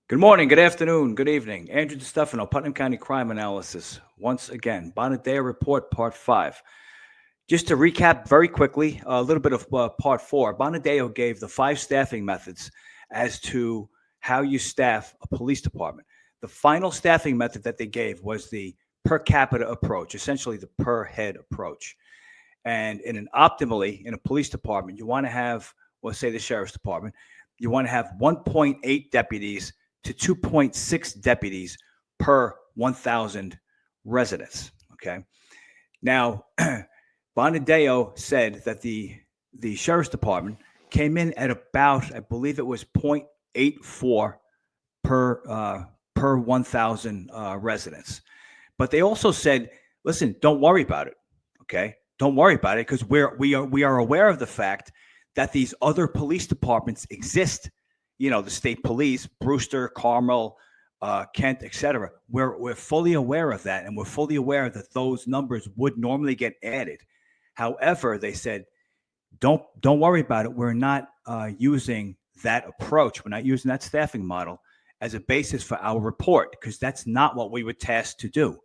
Good morning, good afternoon, good evening. Andrew DiStefano, Putnam County Crime Analysis. Once again, Bonadio Report Part 5. Just to recap very quickly, a little bit of Part 4. Bonadio gave the 5 staffing methods as to how you staff a police department. The final staffing method that they gave was the per capita approach, essentially the per head approach. And in a police department, you want to have, let's say the sheriff's department, you want to have 1.8 deputies to 2.6 deputies per 1,000 residents. Okay. Now, Bonadio said that the sheriff's department came in at about, I believe it was 0.84 per 1,000 residents. But they also said, listen, don't worry about it. Okay. Don't worry about it because we are aware of the fact that these other police departments exist. You know, the state police, Brewster, Carmel, Kent, etc. We're fully aware of that, and we're fully aware that those numbers would normally get added. However, they said, don't worry about it. We're not using that approach. We're not using that staffing model as a basis for our report because that's not what we were tasked to do.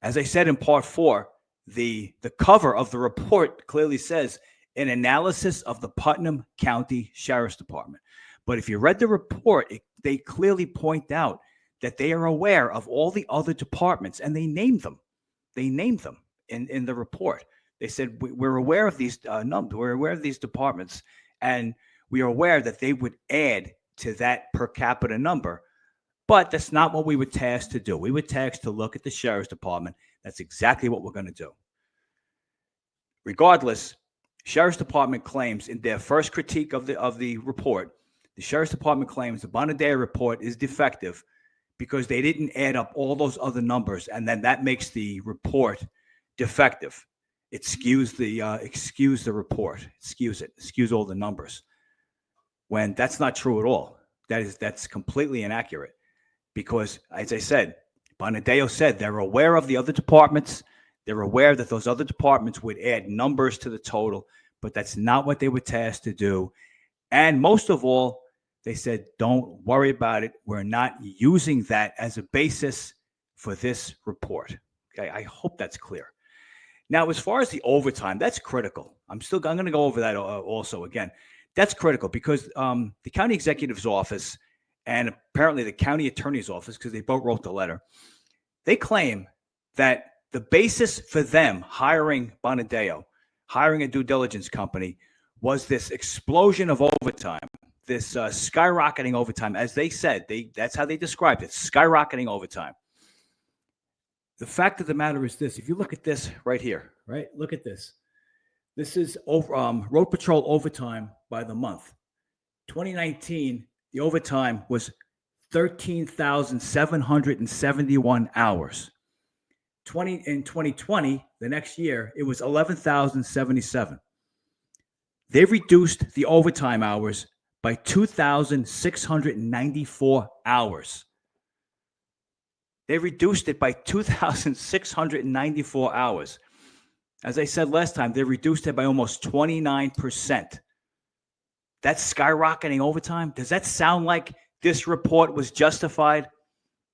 As I said in Part 4, the cover of the report clearly says an analysis of the Putnam County Sheriff's Department. But if you read the report, they clearly point out that they are aware of all the other departments, and they named them. They named them in the report. They said, we're aware of these numbers. We're aware of these departments, and we are aware that they would add to that per capita number. But that's not what we were tasked to do. We were tasked to look at the sheriff's department. That's exactly what we're going to do. Regardless, sheriff's department claims in their first critique of the report, the sheriff's department claims the Bonadio report is defective because they didn't add up all those other numbers, and then that makes the report defective. It skews the report, skews all the numbers. When that's not true at all. That's completely inaccurate. Because, as I said, Bonadio said they're aware of the other departments. They're aware that those other departments would add numbers to the total, but that's not what they were tasked to do. And most of all, they said, don't worry about it. We're not using that as a basis for this report. Okay, I hope that's clear. Now, as far as the overtime, that's critical. I'm going to go over that also again. That's critical because the county executive's office and apparently the county attorney's office, because they both wrote the letter, they claim that the basis for them hiring Bonadio, hiring a due diligence company, was this explosion of overtime, this skyrocketing overtime. As they said, that's how they described it, skyrocketing overtime. The fact of the matter is this. If you look at this right here, right? Look at this. This is road patrol overtime by the month. 2019, the overtime was 13,771 hours. In 2020, the next year, it was 11,077. They reduced the overtime hours by 2,694 hours. They reduced it by 2,694 hours. As I said last time, they reduced it by almost 29%. That's skyrocketing overtime. Does that sound like this report was justified?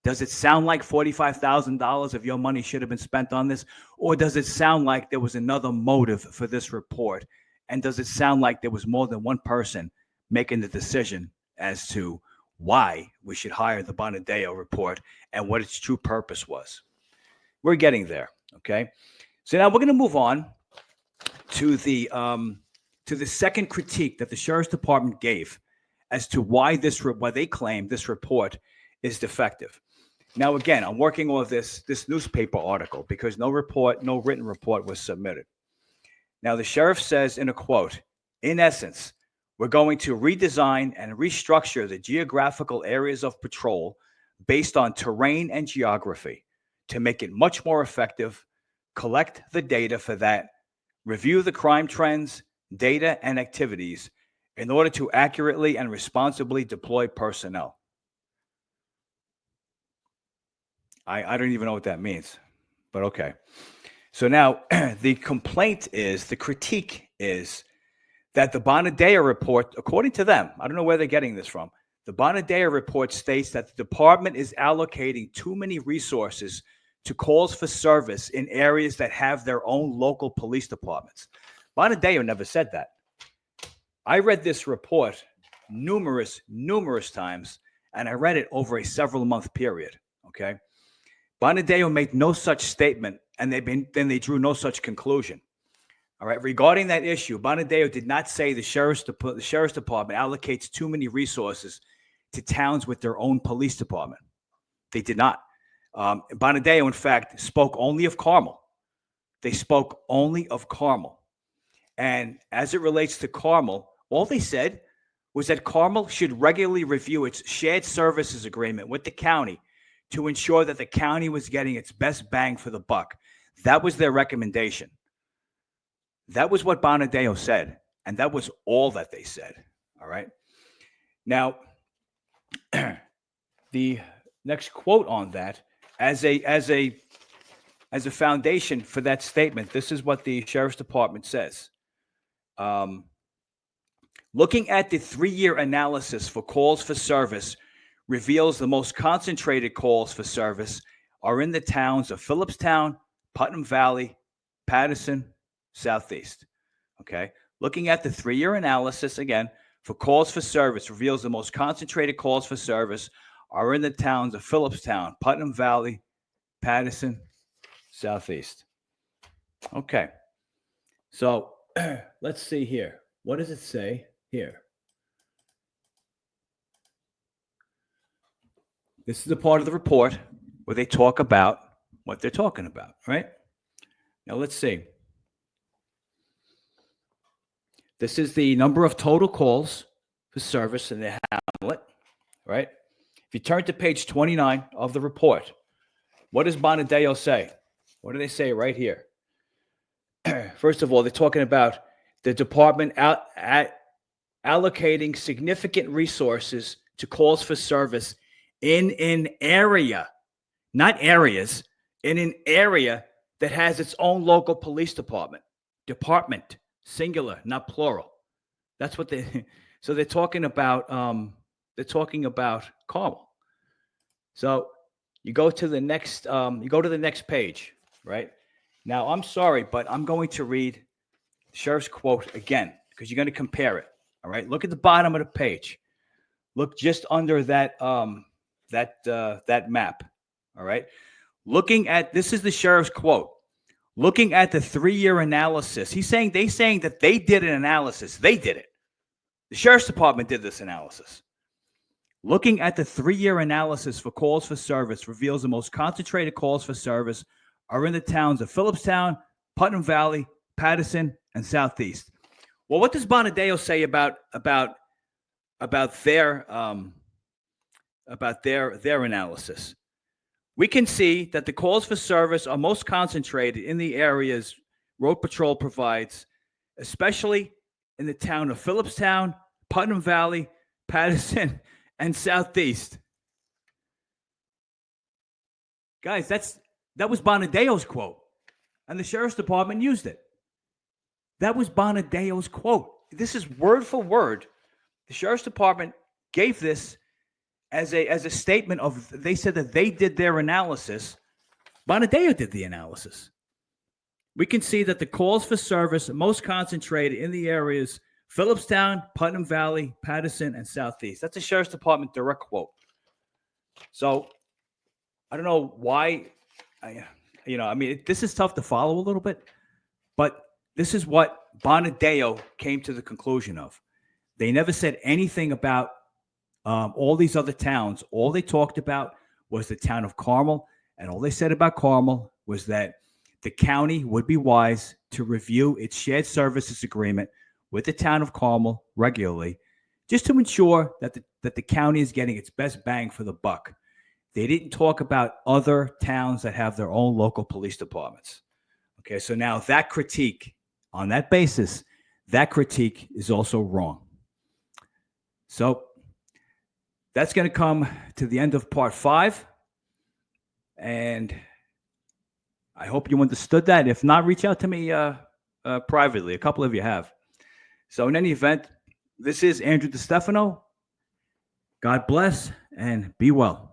Does it sound like $45,000 of your money should have been spent on this? Or does it sound like there was another motive for this report? And does it sound like there was more than one person making the decision as to why we should hire the Bonadio report and what its true purpose was? We're getting there, okay? So now we're going to move on to the second critique that the sheriff's department gave as to why they claim this report is defective. Now, again, I'm working on this newspaper article because no written report was submitted. Now, the sheriff says in a quote, in essence, we're going to redesign and restructure the geographical areas of patrol based on terrain and geography to make it much more effective, collect the data for that, review the crime trends, data, and activities in order to accurately and responsibly deploy personnel. I don't even know what that means, but okay. So now the critique is that the Bonadio report, according to them, I don't know where they're getting this from, The Bonadio report states that the department is allocating too many resources to calls for service in areas that have their own local police departments. Bonadio never said that. I read this report numerous times, and I read it over a several-month period, okay? Bonadio made no such statement, and then they drew no such conclusion. All right, regarding that issue, Bonadio did not say the sheriff's department allocates too many resources to towns with their own police department. They did not. Bonadio, in fact, spoke only of Carmel. They spoke only of Carmel. And as it relates to Carmel, all they said was that Carmel should regularly review its shared services agreement with the county to ensure that the county was getting its best bang for the buck. That was their recommendation. That was what Bonadio said, and that was all that they said. All right. Now, the next quote on that, as a foundation for that statement, this is what the sheriff's department says. Looking at the 3-year analysis for calls for service reveals the most concentrated calls for service are in the towns of Phillipstown, Putnam Valley, Patterson, Southeast. Okay. Looking at the 3-year analysis again for calls for service reveals the most concentrated calls for service are in the towns of Phillipstown, Putnam Valley, Patterson, Southeast. Okay. So let's see here. What does it say here? This is the part of the report where they talk about what they're talking about, right? Now let's see. This is the number of total calls for service in the hamlet, right? If you turn to page 29 of the report, what does Bonadio say? What do they say right here? First of all, they're talking about the department allocating significant resources to calls for service in an area, not areas, in an area that has its own local police department. Department, singular, not plural. That's what they. So they're talking about. They're talking about Carmel. So you go to the next. You go to the next page, right? Now I'm sorry, but I'm going to read the sheriff's quote again because you're going to compare it. All right. Look at the bottom of the page. Look just under that. That map. All right. Looking at this is the sheriff's quote. Looking at the 3-year analysis, they saying that they did an analysis. They did it. The sheriff's department did this analysis. Looking at the 3-year analysis for calls for service reveals the most concentrated calls for service are in the towns of Phillipstown, Putnam Valley, Patterson, and Southeast. Well, what does Bonadio say about their analysis? We can see that the calls for service are most concentrated in the areas Road Patrol provides, especially in the town of Phillipstown, Putnam Valley, Patterson, and Southeast. Guys, that was Bonadio's quote, and the sheriff's department used it. That was Bonadio's quote. This is word for word. The sheriff's department gave this as a statement of, they said that they did their analysis. Bonadio did the analysis. We can see that the calls for service are most concentrated in the areas Phillipstown, Putnam Valley, Patterson, and Southeast. That's a sheriff's department direct quote. So I don't know why, this is tough to follow a little bit, but this is what Bonadio came to the conclusion of. They never said anything about all these other towns. All they talked about was the town of Carmel, and all they said about Carmel was that the county would be wise to review its shared services agreement with the town of Carmel regularly, just to ensure that the county is getting its best bang for the buck. They didn't talk about other towns that have their own local police departments. Okay, so now that critique, on that basis, that critique is also wrong. So that's going to come to the end of part 5. And I hope you understood that. If not, reach out to me privately. A couple of you have. So in any event, this is Andrew DeStefano. God bless and be well.